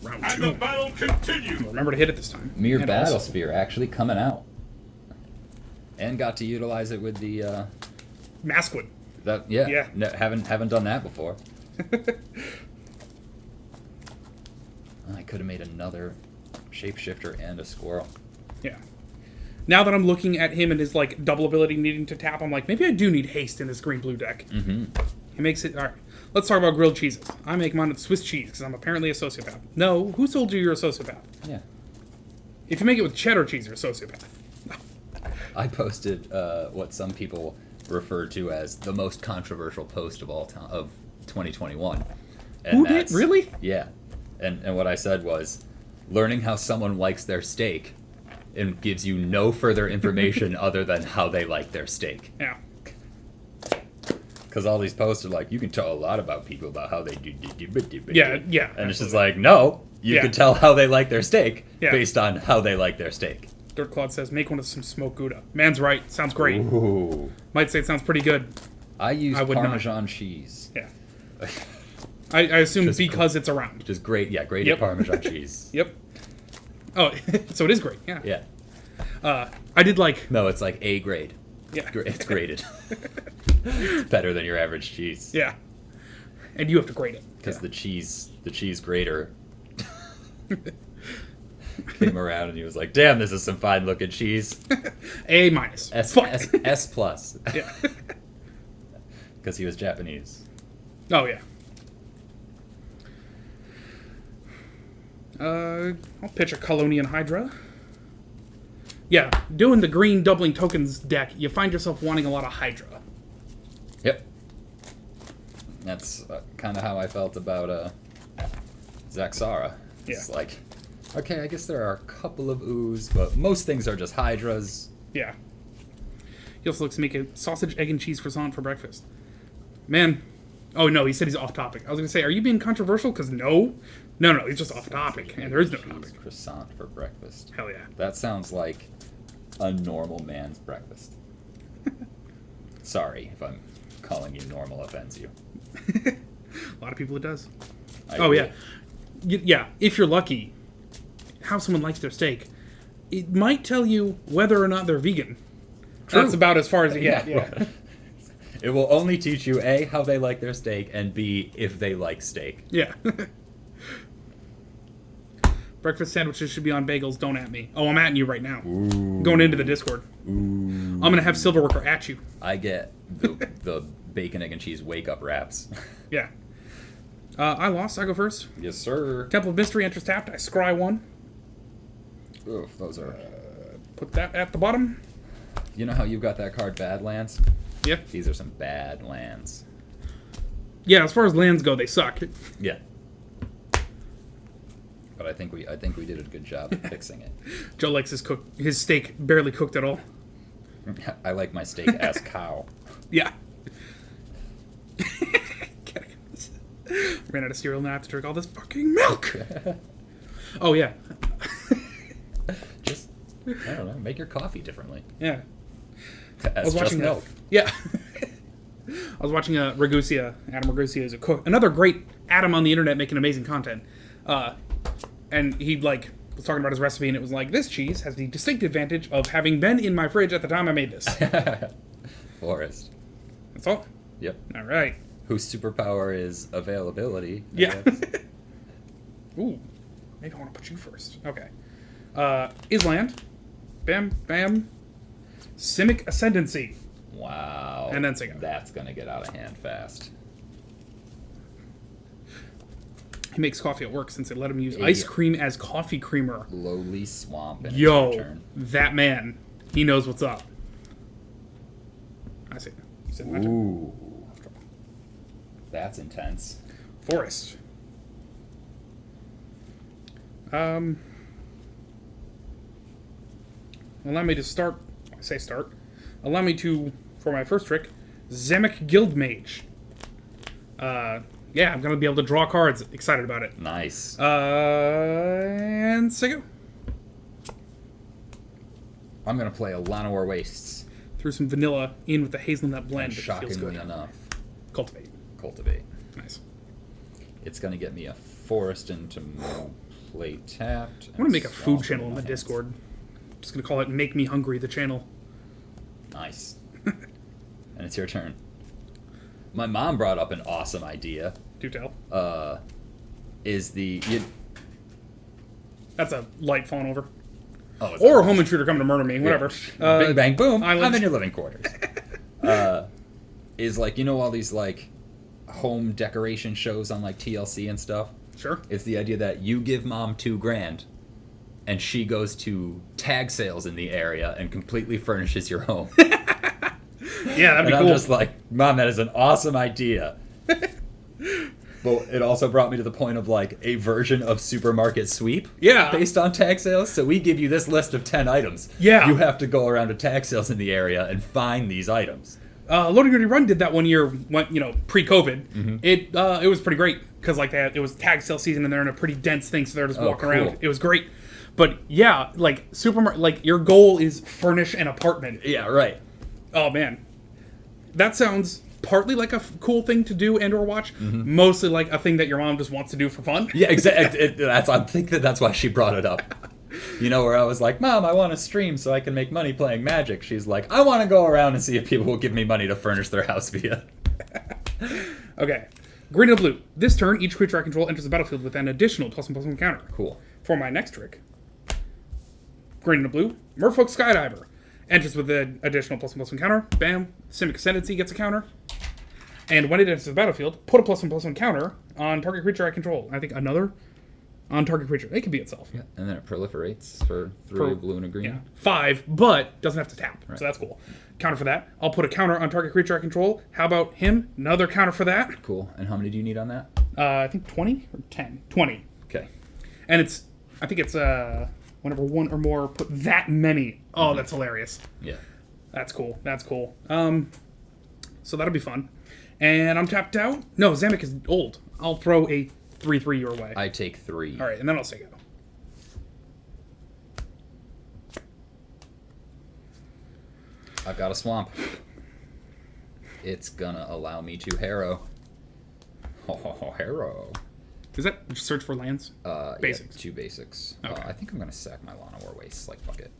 Round And 2. the battle continues. Remember to hit it this time. Mere And Battle also- Spear actually coming out. And got to utilize it with the Maskwood. yeah. No, haven't done that before. I could have made another shapeshifter and a squirrel. Yeah. Now that I'm looking at him and his like double ability needing to tap, I'm like, maybe I do need haste in this green-blue deck. Mm-hmm. He makes it... Alright, let's talk about grilled cheeses. I make mine with Swiss cheese, because I'm apparently a sociopath. No, who told you you're a sociopath? Yeah. If you make it with cheddar cheese, you're a sociopath. I posted what some people refer to as the most controversial post of all time of 2021. And Who did? Really? Yeah. And what I said was, learning how someone likes their steak and gives you no further information other than how they like their steak. Yeah. Because all these posts are like, you can tell a lot about people about how they do. Yeah, And it's just like, no, you Yeah. can tell how they like their steak Yeah. based on how they like their steak. Dirt Claude says, make one with some smoked Gouda. Man's right. Sounds great. Ooh. Might say it sounds pretty good. I use I would not. Parmesan cheese. Yeah. I assume Just because it's around. Which is great. Yeah, grated Yep. Parmesan cheese. Yep. Oh, so it is great. Yeah. Yeah. I did like... No, it's like A grade. Yeah. It's graded. It's better than your average cheese. Yeah. And you have to grate it. Because the cheese grater came around and he was like, damn, this is some fine looking cheese. A minus. Fuck. S plus. Yeah. Because he was Japanese. Oh, yeah. I'll pitch a Colonian Hydra. Yeah, doing the green doubling tokens deck, you find yourself wanting a lot of Hydra. Yep. That's kind of how I felt about Zaxara. It's Yeah. like, okay, I guess there are a couple of ooze, but most things are just Hydras. Yeah. He also looks to make a sausage, egg, and cheese croissant for breakfast. Man. Oh, no, he said he's off topic. I was going to say, are you being controversial? Because no. No, he's just off topic, and there is no Cheese topic. croissant for breakfast. Hell yeah. That sounds like a normal man's breakfast. Sorry if I'm calling you normal offends you. A lot of people it does. I Oh, agree. yeah. Yeah, if you're lucky, how someone likes their steak, it might tell you whether or not they're vegan. True. That's about as far as it gets. Yeah. Yeah. It will only teach you A, how they like their steak, and B, if they like steak. Yeah. Breakfast sandwiches should be on bagels. Don't at me. Oh, I'm at you right now. Ooh. Going into the Discord. Ooh. I'm going to have Silverworker at you. I get the bacon, egg, and cheese wake-up wraps. Yeah. I lost. I go first. Yes, sir. Temple of Mystery enters tapped. I scry one. Oof, those are... Put that at the bottom. You know how you've got that card, Badlands? Yeah. These are some bad lands. Yeah, as far as lands go, they suck. Yeah. But I think we did a good job of fixing it. Joe likes his steak barely cooked at all. I like my steak as cow. Yeah. Ran out of cereal and I have to drink all this fucking milk. Oh, yeah. Just, I don't know, make your coffee differently. Yeah. As just milk. Yeah. I was watching Ragusia. Adam Ragusia is a cook. Another great Adam on the internet making amazing content. And he was talking about his recipe, and it was like, this cheese has the distinct advantage of having been in my fridge at the time I made this. Forrest. That's all. Yep. All right. Whose superpower is availability. I Yeah. guess. Ooh. Maybe I want to put you first. Okay. Island. Bam, bam. Simic Ascendancy. Wow. And then Singo. That's going to get out of hand fast. He makes coffee at work since they let him use ice cream as coffee creamer. Lowly swamp. And Yo, it's your turn. that man. He knows what's up. I see. You said my turn. Ooh. That's intense. Forest. Allow me to start. I say start. Allow me to, for my first trick, Zemek Guildmage. Yeah, I'm gonna be able to draw cards. Excited about it. Nice. And Sigo. I'm going to play a Llanowar Wastes. Threw some vanilla in with the hazelnut And blend. It feels shockingly good. enough, Cultivate. cultivate. Nice. It's going to get me a forest into play tapped. I'm gonna make a food channel in the Discord. Just gonna call it "Make Me Hungry" the channel. Nice. And it's your turn. My mom brought up an awesome idea. Do tell. That's a light falling over. Oh, it's Or a home intruder coming to murder me. Whatever. Bing bang boom. Island. I'm in your living quarters. Is like, all these like home decoration shows on like TLC and stuff. Sure. It's the idea that you give mom $2,000 and she goes to tag sales in the area and completely furnishes your home. Yeah, that'd be And cool. I'm just like, Mom, that is an awesome idea. But it also brought me to the point of like a version of Supermarket Sweep. Yeah. Based on tag sales. So we give you this list of 10 items. Yeah. You have to go around to tag sales in the area and find these items. Loading Ready Run did that one year, pre-COVID. Mm-hmm. It was pretty great because like it was tag sale season and they're in a pretty dense thing, so they're just walking cool. around. It was great. But yeah, like supermarket, like your goal is furnish an apartment. Yeah, right. Oh man, that sounds partly like a cool thing to do and or watch, mostly like a thing that your mom just wants to do for fun. Yeah, exactly. I'm thinking that's why she brought it up. Where I was like, Mom, I want to stream so I can make money playing Magic. She's like, I want to go around and see if people will give me money to furnish their house via. Okay. Green and blue. This turn, each creature I control enters the battlefield with an additional +1/+1 counter. Cool. For my next trick, green and blue, Merfolk Skydiver. Enters with an additional +1/+1 counter. Bam. Simic Ascendancy gets a counter. And when it enters the battlefield, put a +1/+1 counter on target creature I control. I think another on target creature. It could be itself. Yeah, and then it proliferates for 3 blue and a green. Yeah. 5, but doesn't have to tap. Right. So that's cool. Counter for that. I'll put a counter on target creature I control. How about him? Another counter for that. Cool. And how many do you need on that? I think 20 or 10. 20. Okay. And I think it's whenever one or more put that many. Oh, that's hilarious. Yeah. That's cool. That's cool. So that'll be fun. And I'm tapped out. No, Zamek is old. I'll throw a 3/3 your way. I take 3. All right, and then I'll say go. I've got a swamp. It's gonna allow me to harrow. Harrow. Is that just search for lands? Basics. Yeah, 2 basics. Okay. I think I'm gonna sack my Lana War Wastes. Like, fuck it.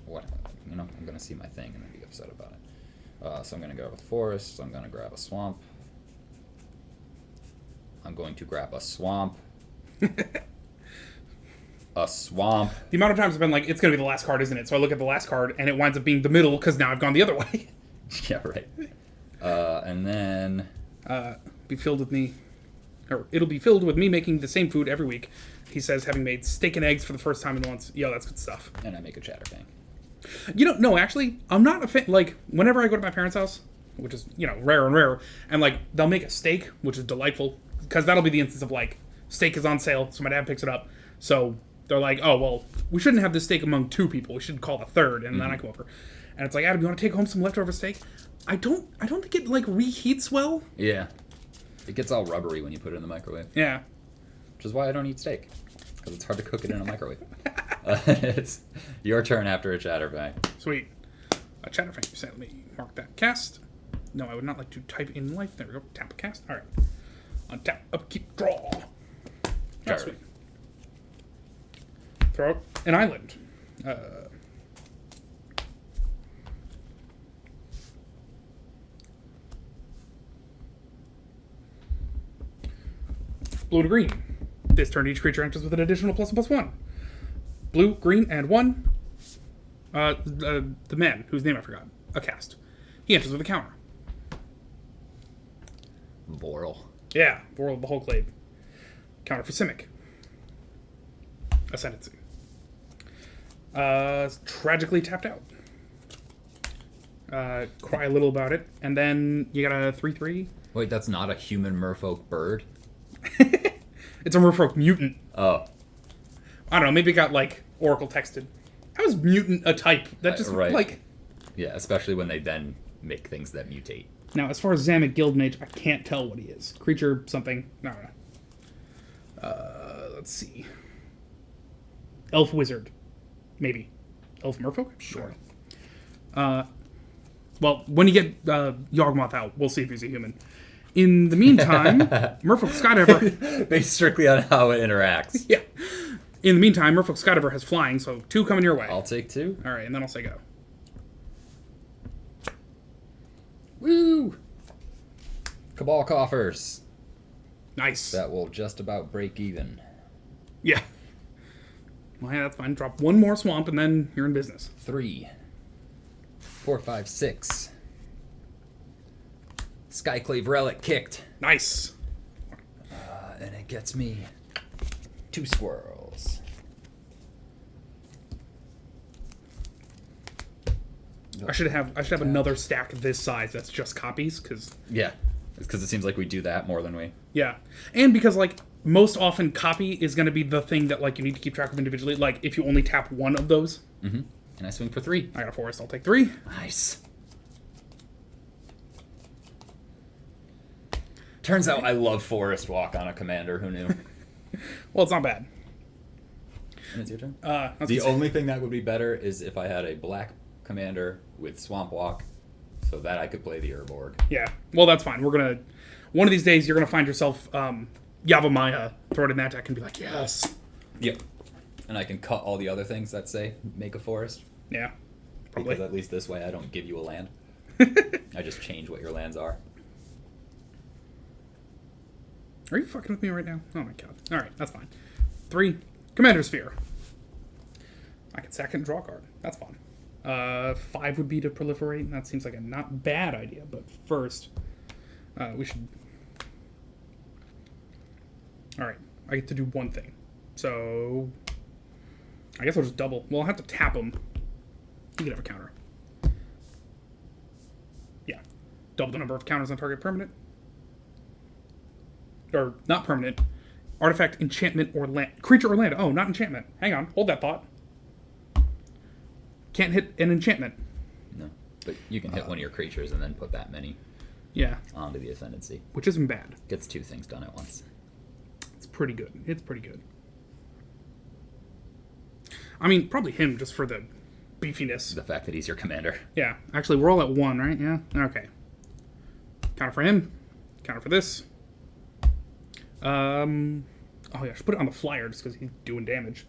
What? I'm gonna see my thing and then be upset about it. So I'm gonna go to the forest. I'm gonna grab a swamp. I'm going to grab a swamp. A swamp. The amount of times I've been like, it's going to be the last card, isn't it? So I look at the last card, and it winds up being the middle, because now I've gone the other way. Yeah, right. And then... Be filled with me... Or it'll be filled with me making the same food every week. He says, having made steak and eggs for the first time in once. Yo, that's good stuff. And I make a Chatterbang. No, actually, I'm not a fan... Like, whenever I go to my parents' house, which is, rare and rare, and, like, they'll make a steak, which is delightful, because that'll be the instance of, like, steak is on sale, so my dad picks it up. So they're like, oh, well, we shouldn't have this steak among 2 people. We should call a third, and then I come over. And it's like, Adam, you want to take home some leftover steak? I don't think it, like, reheats well. Yeah. It gets all rubbery when you put it in the microwave. Yeah. Which is why I don't eat steak. Because it's hard to cook it in a microwave. It's your turn after a Chatterbang. Sweet. A Chatterfang. So let me mark that cast. No, I would not like to type in life. There we go. Tap a cast. All right. Untap, upkeep, draw. Sure. Sweet. Throw out an island. Blue and green. This turn, each creature enters with an additional +1/+1. Blue, green, and 1. The man, whose name I forgot. A cast. He enters with a counter. Boral. Yeah, Boral of the Whole Glade. Counter for Simic. Ascendancy. Tragically tapped out. Cry a little about it, and then you got a 3/3. Wait, that's not a human merfolk bird? It's a Merfolk mutant. Oh. I don't know, maybe it got, like, Oracle texted. How is mutant a type? That just, right. like... Yeah, especially when they then make things that mutate. Now, as far as Zamek Guildmage, I can't tell what he is. Creature, something. I don't know. Let's see. Elf Wizard. Maybe. Elf Merfolk? Sure. Well, when you get Yawgmoth out, we'll see if he's a human. In the meantime, Merfolk Skydiver. Based strictly on how it interacts. Yeah. In the meantime, Merfolk Skydiver has flying, so 2 coming your way. I'll take 2. All right, and then I'll say go. Woo! Cabal coffers. Nice. That will just about break even. Yeah. Well, yeah, that's fine. Drop 1 more swamp, and then you're in business. 3, 4, 5, 6. Skyclave Relic kicked. Nice. And it gets me 2 squirrels. I should have another stack this size that's just copies, because Yeah. It's because it seems like we do that more than we... yeah, and because like most often copy is going to be the thing that like you need to keep track of individually. Like if you only tap 1 of those. Mm-hmm. And I swing for 3. I got a forest. I'll take 3. Nice. Turns out I love Forest Walk on a commander. Who knew? Well, it's not bad. And it's your turn. That's The only thing that would be better is if I had a black commander with Swamp Walk, so that I could play the Urborg. Yeah. Well, that's fine. We're gonna one of these days you're gonna find yourself Yavimaya, throw it in that deck and be like, yes. Yep. And I can cut all the other things that say make a forest. Yeah. Probably. Because at least this way I don't give you a land. I just change what your lands are. Are you fucking with me right now? Oh my god. All right, that's fine. 3 Commander Sphere. I can sack it and draw a card. That's fun. 5 would be to proliferate. That seems like a not bad idea. But first, we should. All right, I get to do 1 thing. So I guess I'll just double. Well, I'll have to tap them. You can have a counter. Yeah, double the number of counters on target permanent. Or not permanent. Artifact, enchantment, or land. Creature or land. Oh, not enchantment. Hang on. Hold that thought. Can't hit an enchantment. No. But you can hit one of your creatures and then put that many Yeah. onto the Ascendancy. Which isn't bad. Gets 2 things done at once. It's pretty good. It's pretty good. I mean, probably him just for the beefiness. The fact that he's your commander. Yeah. Actually, we're all at 1, right? Yeah. Okay. Counter for him. Counter for this. Oh yeah, I should put it on the flyer just because he's doing damage.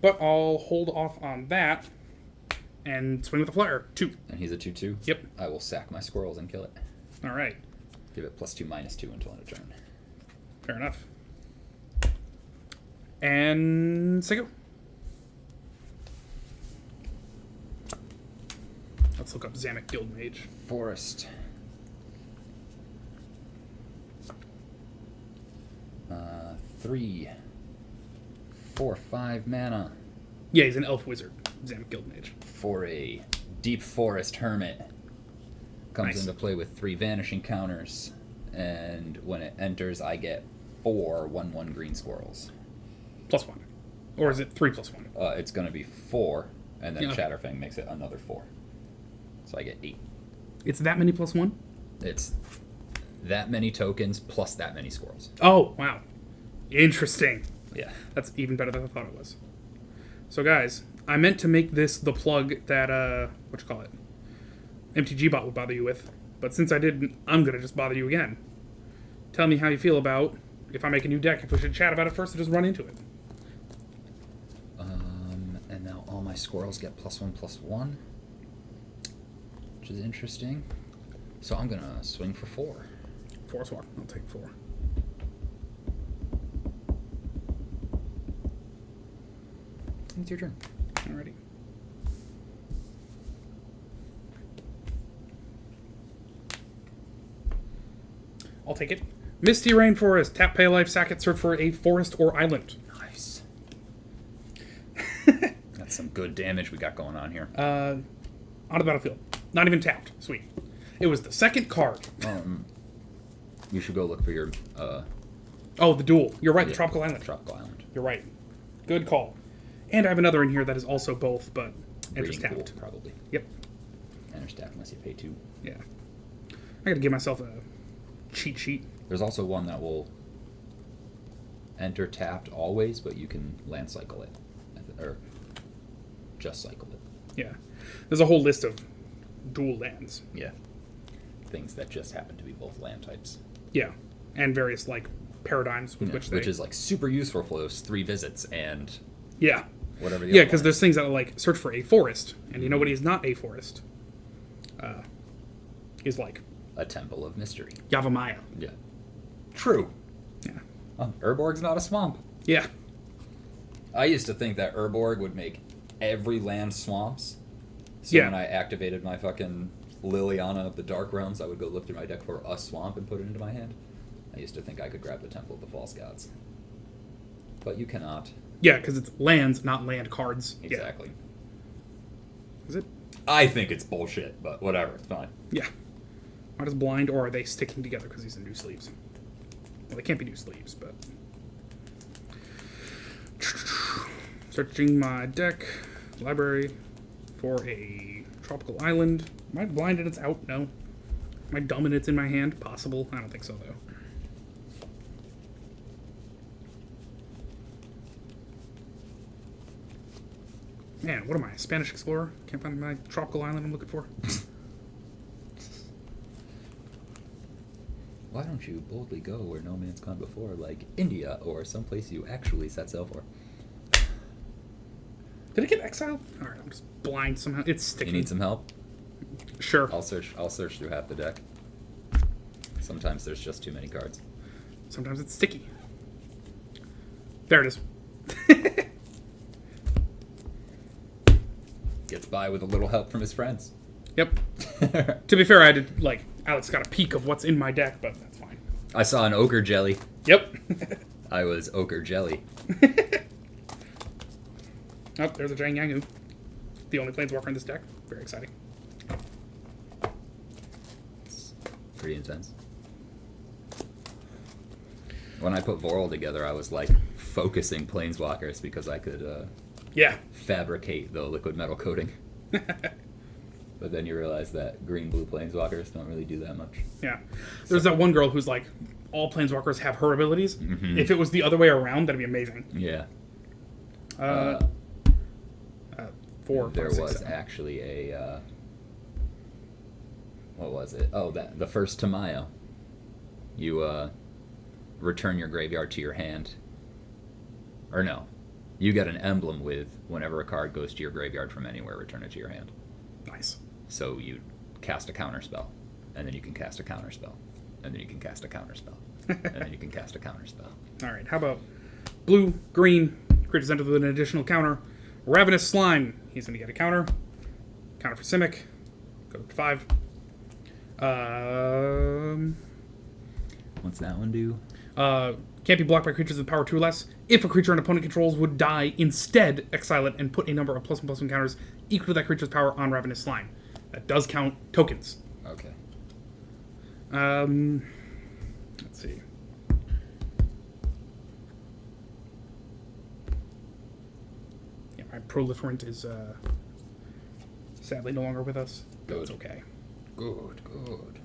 But I'll hold off on that and swing with the flyer. 2. And he's a 2/2. Yep. I will sack my squirrels and kill it. All right. Give it +2/-2 until end of turn. Fair enough. And say go. Let's look up Zamek Guildmage. Forest. 3, 4, 5 mana Yeah, he's an elf wizard. Zamek Guildmage. for a Deep Forest Hermit. Comes Nice. into play with 3 vanishing counters, and when it enters, I get 4 1/1 green squirrels. +1. Or is it 3+1? It's going to be 4, and then Yeah. Shatterfang makes it another 4. So I get 8. It's that many +1? It's that many tokens plus that many squirrels. Oh, wow. Interesting. Yeah. That's even better than I thought it was. So, guys, I meant to make this the plug that, MTGBot would bother you with. But since I didn't, I'm going to just bother you again. Tell me how you feel about, if I make a new deck, if we should chat about it first or just run into it. And now all my squirrels get +1/+1, which is interesting. So I'm going to swing for 4. Forest Walk. I'll take 4. It's your turn. Alrighty. I'll take it. Misty Rainforest. Tap, pay life, sack it, search for a forest or island. Nice. That's some good damage we got going on here. On the battlefield. Not even tapped. Sweet. It was the second card. You should go look for your Oh, the duel. You're right, the yeah, Tropical Island. Tropical Island. You're right. Good call. And I have another in here that is also both, but enters Breeding pool, tapped. probably. Yep. Enters tapped unless you pay 2. Yeah. I gotta give myself a cheat sheet. There's also one that will enter tapped always, but you can land cycle it. Or just cycle it. Yeah. There's a whole list of dual lands. Yeah. things that just happen to be both land types. Yeah, and various like paradigms with Which is like super useful for those 3 visits and yeah, whatever. The yeah, other because one there's is. things that are like search for a forest, and you know what is not a forest? Is like A temple of mystery. Yavimaya. Yeah. True. Yeah, Urborg's not a swamp. yeah, I used to think that Urborg would make every land swamps. So Yeah. when I activated my fucking Liliana of the Dark Realms, I would go look through my deck for a swamp and put it into my hand. I used to think I could grab the Temple of the False Gods. But you cannot. yeah, because it's lands, not land cards. Exactly. Yeah. Is it? I think it's bullshit, but whatever, it's fine. Yeah. Not as blind, or are they sticking together because he's in new sleeves? Well, they can't be new sleeves, but. Searching my deck, library, for a tropical island. Am I blind and it's out? No. Am I dumb and it's in my hand? Possible. I don't think so, though. Man, what am I, a Spanish explorer? Can't find my tropical island I'm looking for. Why don't you boldly go where no man's gone before, like India or someplace you actually set sail for? Did it get exiled? Alright, I'm just blind somehow. It's You sticking. need some help? Sure. I'll search through half the deck. Sometimes there's just too many cards. Sometimes it's sticky. There it is. Gets by with a little help from his friends. Yep. To be fair, I did, like, Alex got a peek of what's in my deck, but that's fine. I saw an Ogre Jelly. Yep. I was Ogre Jelly. Oh, there's a Jang Yangu. The only planeswalker in this deck. Very exciting. It's pretty intense. When I put Vorl together, I was like focusing planeswalkers because I could Yeah. fabricate the liquid metal coating. But then you realize that green-blue planeswalkers don't really do that much. Yeah. There's that one girl who's like, all planeswalkers have her abilities. Mhm. If it was the other way around, that'd be amazing. Yeah. 4, There 5, 6, was 7. actually a what was it? Oh, the first Tamayo. You return your graveyard to your hand. Or no. You get an emblem with whenever a card goes to your graveyard from anywhere, return it to your hand. Nice. So you cast a counter spell, and then you can cast a counter spell, and then you can cast a counter spell, and then you can cast a counter spell. Alright, how about blue, green, creatures entered with an additional counter. Ravenous Slime. He's going to get a counter. Counter for Simic. Go to 5. What's that one do? Can't be blocked by creatures with power 2 or less. If a creature an opponent controls would die, instead exile it and put a number of +1/+1 counters equal to that creature's power on Ravenous Slime. That does count tokens. Okay. Let's see. Yeah, my Proliferant is sadly no longer with us. Good. It's okay. Good, good.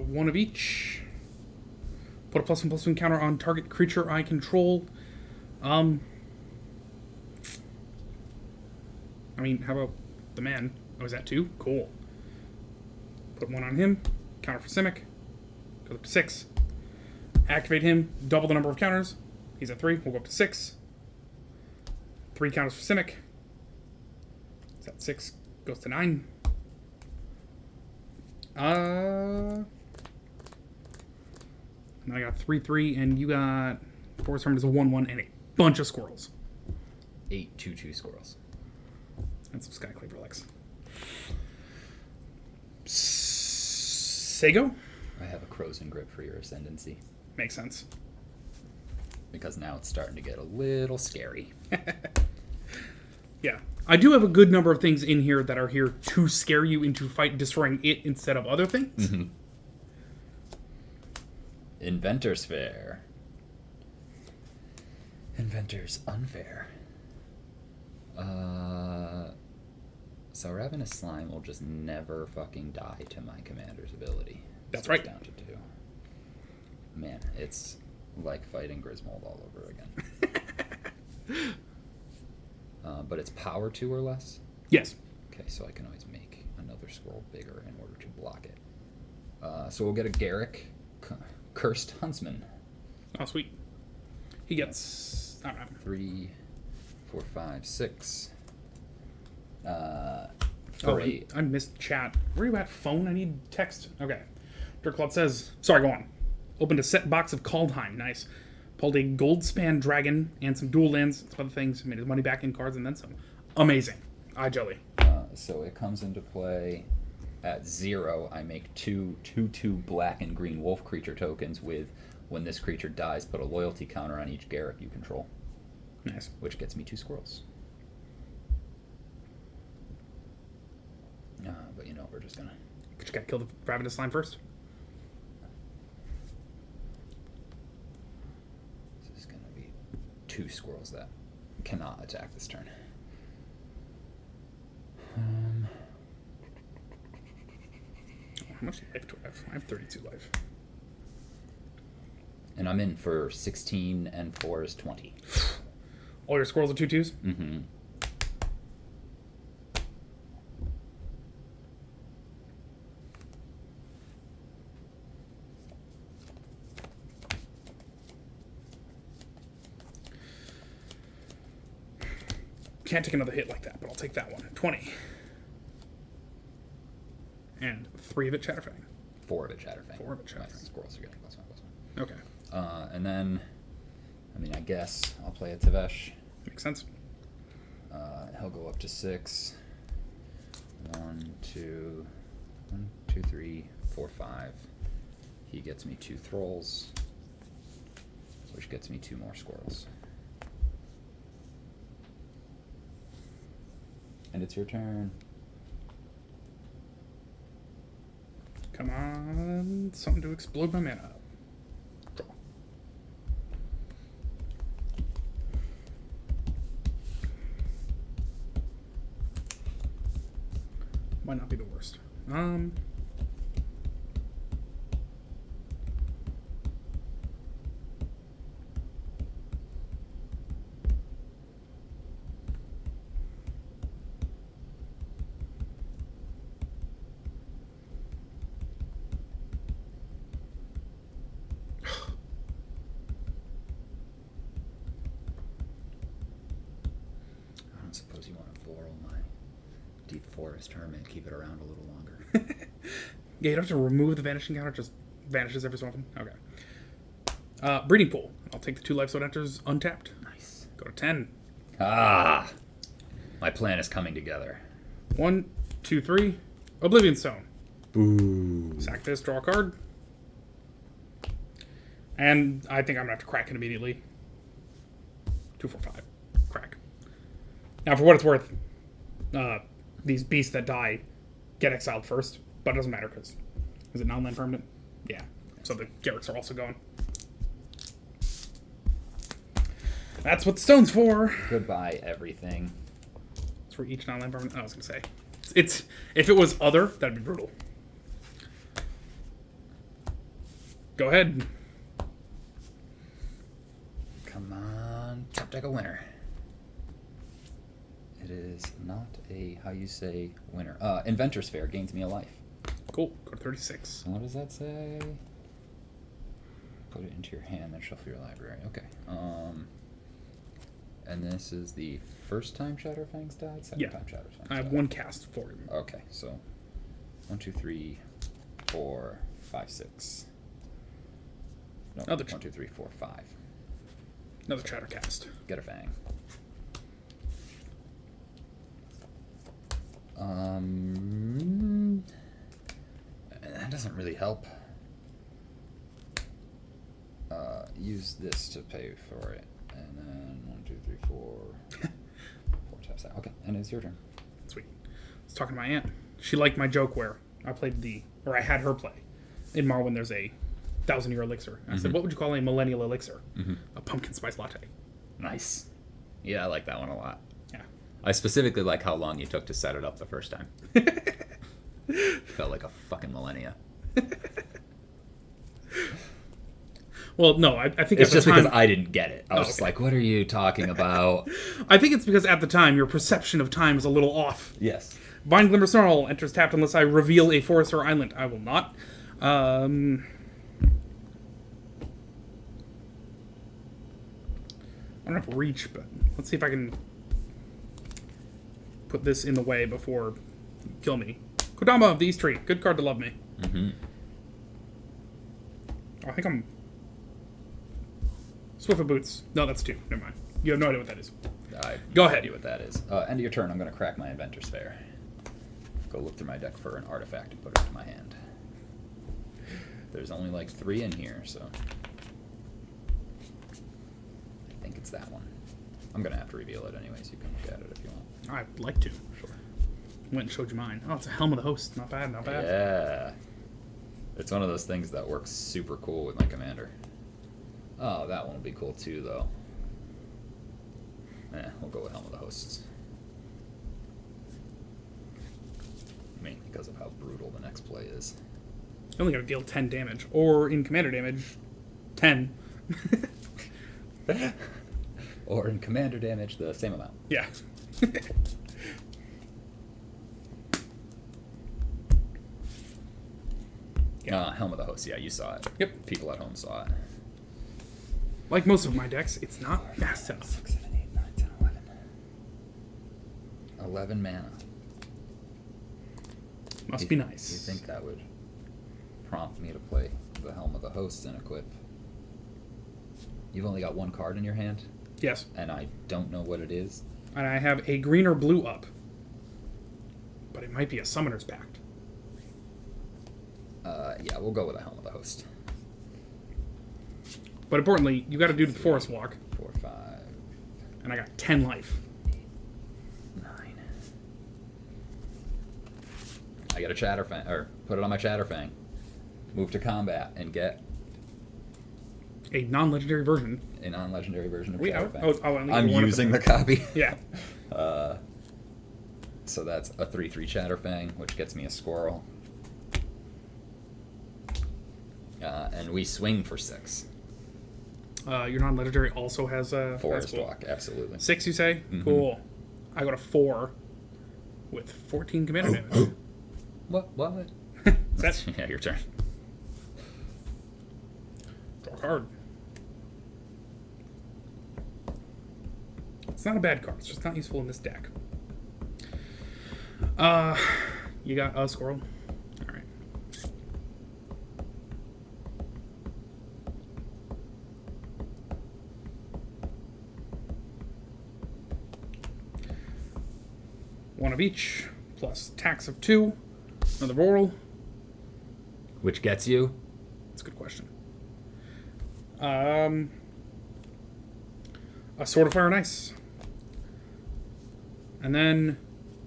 One of each. Put a +1/+1 counter on target creature I control. I mean, how about the man? Oh, is that 2? Cool. Put 1 on him. Counter for Simic. Goes up to 6. Activate him. Double the number of counters. He's at 3. We'll go up to 6. 3 counters for Simic. Is that 6? Goes to 9. And I got 3/3, and you got Forest Harmon is a 1/1 and a bunch of squirrels. 8 2/2 squirrels. And some Skyclave relics. Sego? I have a Crow's and Grip for your Ascendancy. Makes sense. Because now it's starting to get a little scary. Yeah. I do have a good number of things in here that are here to scare you into destroying it instead of other things. Mm-hmm. Inventor's Fair. Inventor's Unfair. So Ravenous Slime will just never fucking die to my commander's ability. That's So it's right. Down to 2. Man, it's like fighting Griswold all over again. But it's power 2 or less? Yes. Okay, so I can always make another scroll bigger in order to block it. So we'll get a Garrick Cursed Huntsman. Oh, sweet. He gets... I don't know. 3, 4, 5, 6. For I missed chat. Where are you at? Phone? I need text. Okay. Dirklot says... Sorry, go on. Opened a set box of Kaldheim. Nice. Pulled a Goldspan Dragon and some dual lands, some other things. Made his money back in cards and then some. Amazing. Jelly. So it comes into play at 0. I make 2/2 black and green wolf creature tokens with, when this creature dies, put a loyalty counter on each Garrick you control. Nice. Which gets me 2 squirrels. But you know, we're just gonna... Just gotta kill the Ravenous Slime first. This is gonna be 2 squirrels that cannot attack this turn. How much life do I have? I have 32 life. And I'm in for 16 and 4 is 20. All your squirrels are 2/2s? Mm-hmm. Can't take another hit like that, but I'll take that one. 20. And 3 of it Chatterfang. 4 of it Chatterfang. 4 of it Chatterfang. My squirrels are getting +1/+1. Okay. And then, I mean, I guess I'll play a Tavesh. Makes sense. He'll go up to 6. 1, 2, 3, 4, 5. He gets me 2 Thralls, which gets me 2 more squirrels. And it's your turn. Come on. Something to explode my mana. Draw. Might not be the worst. I don't suppose you want to borrow my Deep Forest Hermit, keep it around a little longer. Yeah, you don't have to remove the vanishing counter, it just vanishes every so often. Okay. Breeding Pool. I'll take the 2 life so it enters untapped. Nice. Go to 10. Ah! My plan is coming together. 1, 2, 3. Oblivion Stone. Boo. Sack this, draw a card. And I think I'm gonna have to crack it immediately. 2, 4, 5. Crack. Now, for what it's worth, these beasts that die get exiled first, but it doesn't matter because is it non-land permanent? Yeah. So the Garricks are also going. That's what the stone's for. Goodbye, everything. It's for each non-land permanent. I was gonna say, it's if it was other, that'd be brutal. Go ahead. Come on, top deck a winner. It is not a, how you say, winner. Inventor's Fair gains me a life. Cool. Go to 36. And what does that say? Put it into your hand, then shuffle your library. Okay. And this is the first time Shatterfangs died? Second Yeah. time Shatterfangs I have died. 1 cast for him. Okay, so 1, 2, 3, 4, 5, 6. No, Another 1, 2, 3, 4, 5. Another Chattercast. Get a fang. That doesn't really help. Use this to pay for it, and then 1, 2, 3, 4, 4 taps that. Okay, and it's your turn. Sweet. I was talking to my aunt. She liked my joke where I played I had her play in Marwyn. There's a 1,000-year elixir. And I said, what would you call a millennial elixir? A pumpkin spice latte. Nice. Yeah, I like that one a lot. Yeah. I specifically like how long you took to set it up the first time. Felt like a fucking millennia. Well, no, I think It's at just the time, because I didn't get it. I was just okay. like, what are you talking about? I think it's because at the time your perception of time is a little off. Yes. Vine Glimmer Snarl enters tapped unless I reveal a forest or island. I will not. I don't have reach, but let's see if I can put this in the way before you kill me. Kodama of the East Tree. Good card to love me. Mm-hmm. I think I'm... Swift of Boots. No, that's 2. Never mind. You have no idea what that is. I Go no ahead. idea what that is. End of your turn, I'm going to crack my Inventor's Fair. Go look through my deck for an artifact and put it into my hand. There's only like 3 in here, so... I think it's that one. I'm going to have to reveal it anyways. You can look at it if you want. I'd like to. Sure. Went and showed you mine. Oh, it's a Helm of the Host. Not bad, not bad. Yeah. It's one of those things that works super cool with my commander. Oh, that one will be cool too, though. We'll go with Helm of the Hosts. Mainly because of how brutal the next play is. You only gotta deal 10 damage. Or in commander damage, 10. Or in commander damage, the same amount. Yeah. Helm of the Hosts, yeah, you saw it. Yep. People at home saw it. Like most of my decks, it's not fast enough. 6, 7, 8, 9, 10, 11. 11 mana. Must be You nice. think that would prompt me to play the Helm of the Hosts and equip? You've only got 1 card in your hand, Yes. and I don't know what it is. And I have a green or blue up. But it might be a Summoner's Pact. Yeah, we'll go with a Helm of the Host. But importantly, you gotta do the Forest Walk. 4, 5, And I got 10 life. 9. I got a Chatterfang, or put it on my Chatterfang. Move to combat and get A non-legendary version. a non-legendary version of Wait, Chatterfang. I only I'm get one of using them. the copy. Yeah. So that's a 3/3 Chatterfang, which gets me a squirrel. And we swing for 6. Your non-legendary also has a... Forest Walk, absolutely. 6, you say? Mhm. Cool. I got a 4 with 14 commander damage. What? That's Yeah, your turn. draw a card. It's not a bad card. It's just not useful in this deck. You got a squirrel. All right. One of each, plus tax of 2. Another roll. Which gets you? That's a good question. A Sword of Fire and Ice. And then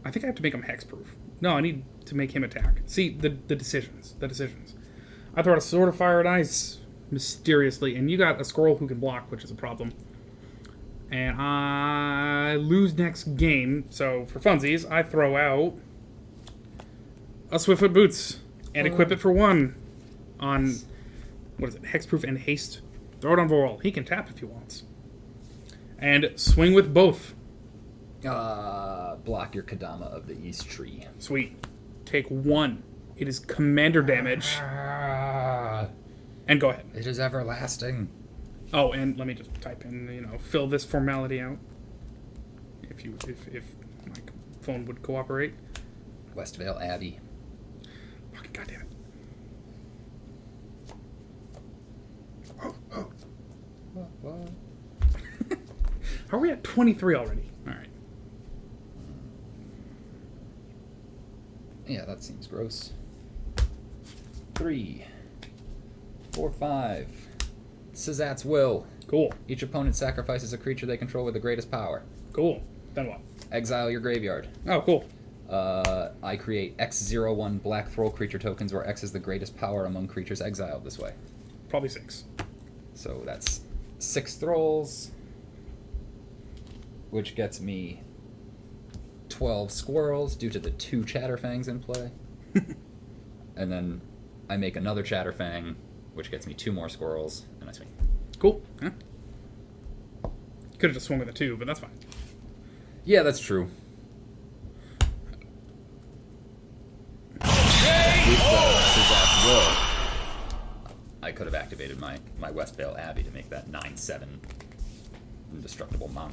I think I have to make him hexproof. No, I need to make him attack. See, the decisions. The decisions. I throw out a Sword of Fire and Ice mysteriously, and you got a squirrel who can block, which is a problem. And I lose next game, so for funsies, I throw out a Swiftfoot Boots and equip it for 1 on, what is it, Hexproof and Haste. Throw it on Vorol. He can tap if he wants. And swing with both. Block your Kodama of the East Tree. Sweet. Take 1. It is commander damage. And go ahead. It is everlasting. Oh, and let me just type in, fill this formality out. If my phone would cooperate. Westvale Abbey. Fucking goddamn it. What? How are we at 23 already? Alright. Yeah, that seems gross. 3, 4, 5. Sazat's Will. Cool. Each opponent sacrifices a creature they control with the greatest power. Cool. Then what? Exile your graveyard. Oh, cool. I create X01 black Thrall creature tokens where X is the greatest power among creatures exiled this way. Probably 6. So that's 6 Thralls, which gets me 12 squirrels due to the 2 Chatterfangs in play. And then I make another Chatterfang, which gets me 2 more squirrels, and I swing. Cool. Huh? Could have just swung with a 2, but that's fine. Yeah, that's true. I could have activated my Westvale Abbey to make that 9/7 indestructible monster.